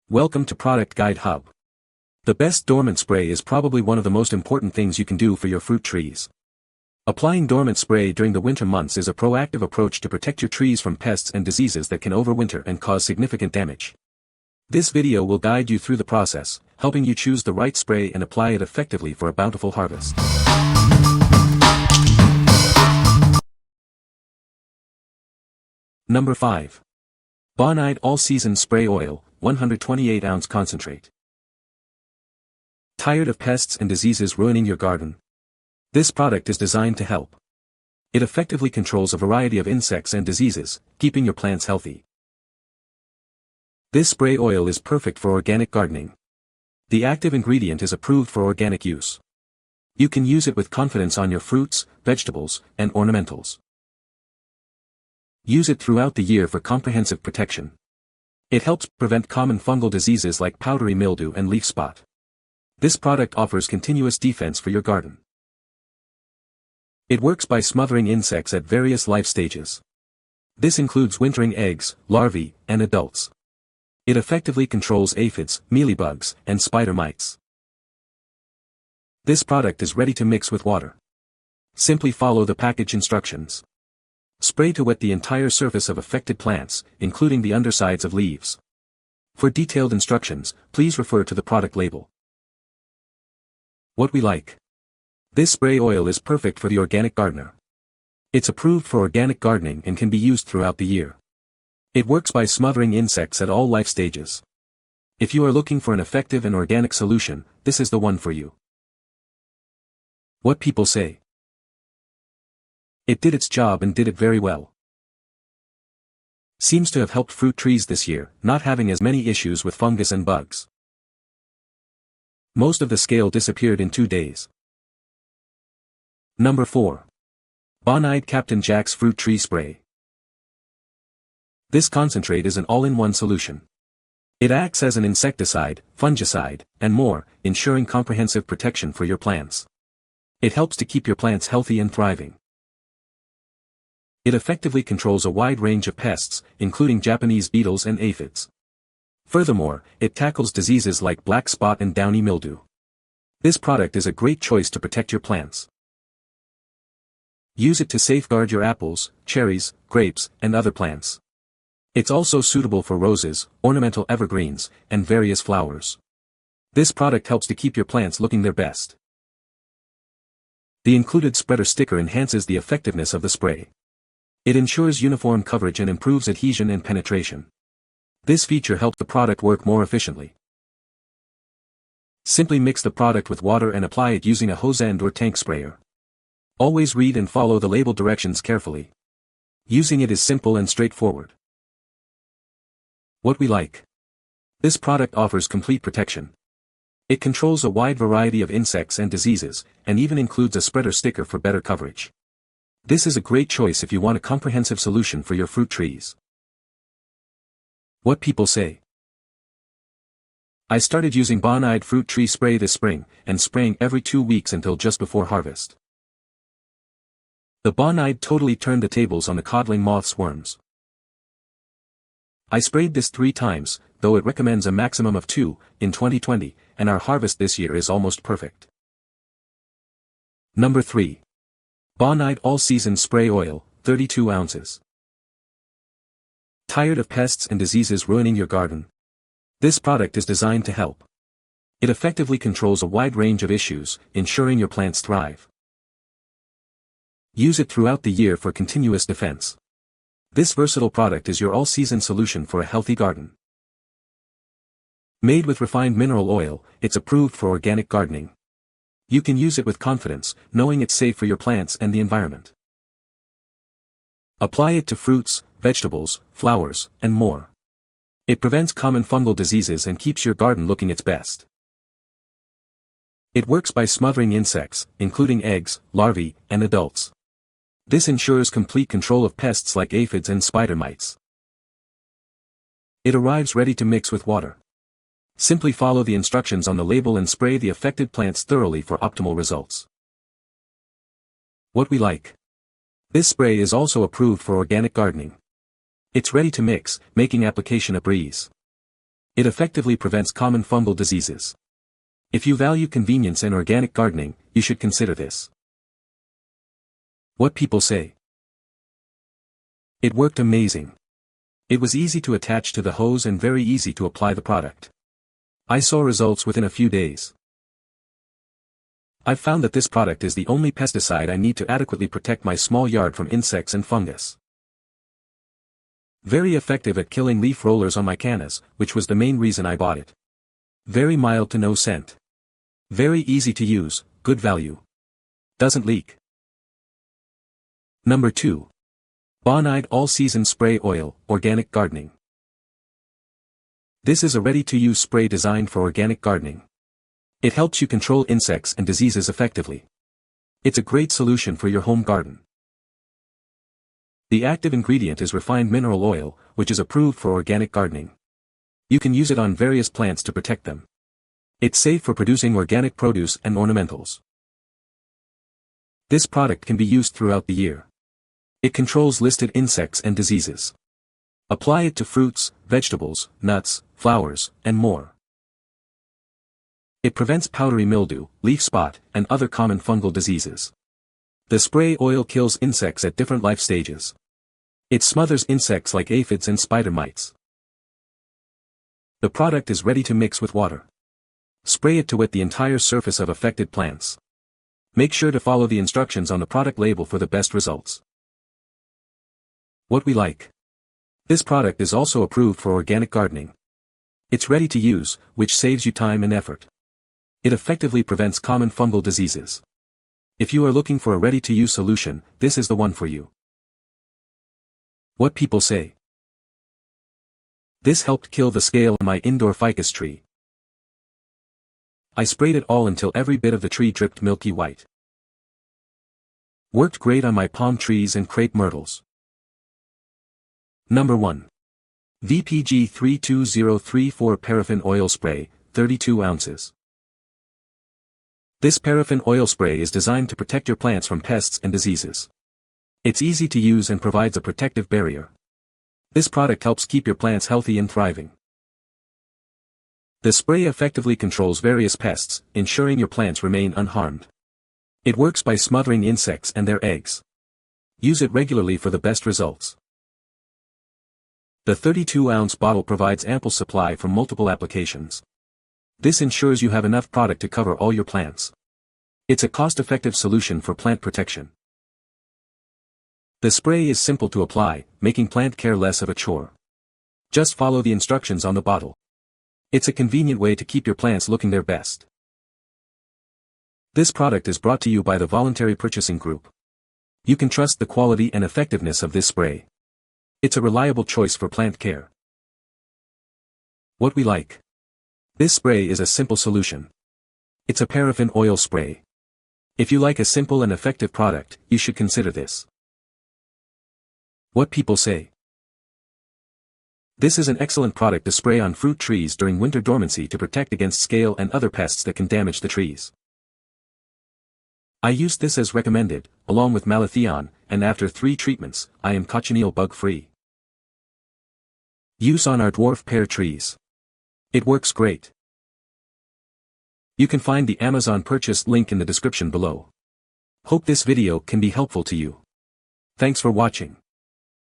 Welcome to Product Guide Hub. The best dormant spray is probably one of the most important things you can do for your fruit trees. Applying dormant spray during the winter months is a proactive approach to protect your trees from pests and diseases that can overwinter and cause significant damage. This video will guide you through the process, helping you choose the right spray and apply it effectively for a bountiful harvest. Number 5. Bonide All-Season Spray Oil, 128-ounce concentrate. Tired of pests and diseases ruining your garden? This product is designed to help. It effectively controls a variety of insects and diseases, keeping your plants healthy. This spray oil is perfect for organic gardening. The active ingredient is approved for organic use. You can use it with confidence on your fruits, vegetables, and ornamentals. Use it throughout the year for comprehensive protection. It helps prevent common fungal diseases like powdery mildew and leaf spot. This product offers continuous defense for your garden. It works by smothering insects at various life stages. This includes wintering eggs, larvae, and adults. It effectively controls aphids, mealybugs, and spider mites. This product is ready to mix with water. Simply follow the package instructions. Spray to wet the entire surface of affected plants, including the undersides of leaves. For detailed instructions, please refer to the product label. What we like. This spray oil is perfect for the organic gardener. It's approved for organic gardening and can be used throughout the year. It works by smothering insects at all life stages. If you are looking for an effective and organic solution, this is the one for you. What people say. It did its job and did it very well. Seems to have helped fruit trees this year, not having as many issues with fungus and bugs. Most of the scale disappeared in 2 days. Number 4. Bonide Captain Jack's Fruit Tree Spray. This concentrate is an all-in-one solution. It acts as an insecticide, fungicide, and more, ensuring comprehensive protection for your plants. It helps to keep your plants healthy and thriving. It effectively controls a wide range of pests, including Japanese beetles and aphids. Furthermore, it tackles diseases like black spot and downy mildew. This product is a great choice to protect your plants. Use it to safeguard your apples, cherries, grapes, and other plants. It's also suitable for roses, ornamental evergreens, and various flowers. This product helps to keep your plants looking their best. The included spreader sticker enhances the effectiveness of the spray. It ensures uniform coverage and improves adhesion and penetration. This feature helps the product work more efficiently. Simply mix the product with water and apply it using a hose end or tank sprayer. Always read and follow the label directions carefully. Using it is simple and straightforward. What we like. This product offers complete protection. It controls a wide variety of insects and diseases, and even includes a spreader sticker for better coverage. This is a great choice if you want a comprehensive solution for your fruit trees. What people say. I started using Bonide Fruit Tree Spray this spring, and spraying every 2 weeks until just before harvest. The Bonide totally turned the tables on the codling moths worms. I sprayed this 3 times, though it recommends a maximum of 2, in 2020, and our harvest this year is almost perfect. Number 3. Bonide All-Season Spray Oil, 32 ounces. Tired of pests and diseases ruining your garden? This product is designed to help. It effectively controls a wide range of issues, ensuring your plants thrive. Use it throughout the year for continuous defense. This versatile product is your all-season solution for a healthy garden. Made with refined mineral oil, it's approved for organic gardening. You can use it with confidence, knowing it's safe for your plants and the environment. Apply it to fruits, vegetables, flowers, and more. It prevents common fungal diseases and keeps your garden looking its best. It works by smothering insects, including eggs, larvae, and adults. This ensures complete control of pests like aphids and spider mites. It arrives ready to mix with water. Simply follow the instructions on the label and spray the affected plants thoroughly for optimal results. What we like. This spray is also approved for organic gardening. It's ready to mix, making application a breeze. It effectively prevents common fungal diseases. If you value convenience and organic gardening, you should consider this. What people say. It worked amazing. It was easy to attach to the hose and very easy to apply the product. I saw results within a few days. I've found that this product is the only pesticide I need to adequately protect my small yard from insects and fungus. Very effective at killing leaf rollers on my cannas, which was the main reason I bought it. Very mild to no scent. Very easy to use, good value. Doesn't leak. Number 2. Bonide All-Season Spray Oil, Organic Gardening. This is a ready-to-use spray designed for organic gardening. It helps you control insects and diseases effectively. It's a great solution for your home garden. The active ingredient is refined mineral oil, which is approved for organic gardening. You can use it on various plants to protect them. It's safe for producing organic produce and ornamentals. This product can be used throughout the year. It controls listed insects and diseases. Apply it to fruits, vegetables, nuts, flowers, and more. It prevents powdery mildew, leaf spot, and other common fungal diseases. The spray oil kills insects at different life stages. It smothers insects like aphids and spider mites. The product is ready to mix with water. Spray it to wet the entire surface of affected plants. Make sure to follow the instructions on the product label for the best results. What we like. This product is also approved for organic gardening. It's ready to use, which saves you time and effort. It effectively prevents common fungal diseases. If you are looking for a ready-to-use solution, this is the one for you. What people say. This helped kill the scale on my indoor ficus tree. I sprayed it all until every bit of the tree dripped milky white. Worked great on my palm trees and crepe myrtles. Number 1. VPG 32034 Paraffin Oil Spray, 32 ounces. This paraffin oil spray is designed to protect your plants from pests and diseases. It's easy to use and provides a protective barrier. This product helps keep your plants healthy and thriving. The spray effectively controls various pests, ensuring your plants remain unharmed. It works by smothering insects and their eggs. Use it regularly for the best results. The 32-ounce bottle provides ample supply for multiple applications. This ensures you have enough product to cover all your plants. It's a cost-effective solution for plant protection. The spray is simple to apply, making plant care less of a chore. Just follow the instructions on the bottle. It's a convenient way to keep your plants looking their best. This product is brought to you by the Voluntary Purchasing Group. You can trust the quality and effectiveness of this spray. It's a reliable choice for plant care. What we like. This spray is a simple solution. It's a paraffin oil spray. If you like a simple and effective product, you should consider this. What people say. This is an excellent product to spray on fruit trees during winter dormancy to protect against scale and other pests that can damage the trees. I used this as recommended, along with malathion, and after 3 treatments, I am cochineal bug-free. Use on our dwarf pear trees. It works great. You can find the Amazon purchase link in the description below. Hope this video can be helpful to you. Thanks for watching.